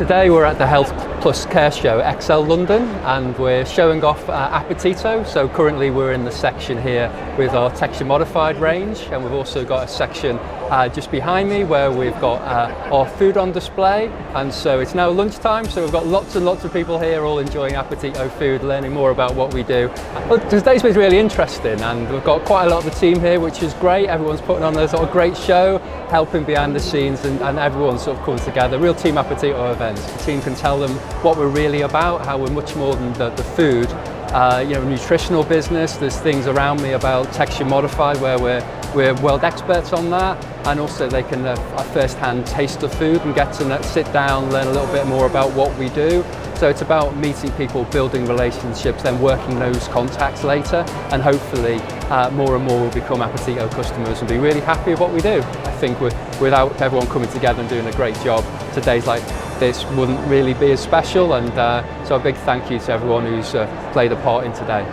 Today we're at the Health Plus Care Show XL London, and we're showing off Apetito. So currently we're in the section here with our texture modified range, and we've also got a section just behind me where we've got our food on display. And so it's now lunchtime, so we've got lots and lots of people here all enjoying Apetito food, learning more about what we do. Well, today's been really interesting, and we've got quite a lot of the team here, which is great. Everyone's putting on a sort of great show, helping behind the scenes, and everyone's sort of coming together. Real Team Apetito events. The team can tell them what we're really about, how we're much more than the food. Nutritional business. There's things around me about texture modified where we're world experts on that, and also they can first-hand taste the food and get to sit down, learn a little bit more about what we do. So it's about meeting people, building relationships, then working those contacts later, and hopefully more and more will become Apetito customers and be really happy with what we do. I think without everyone coming together and doing a great job, today's like this wouldn't really be as special, and so a big thank you to everyone who's played a part in today.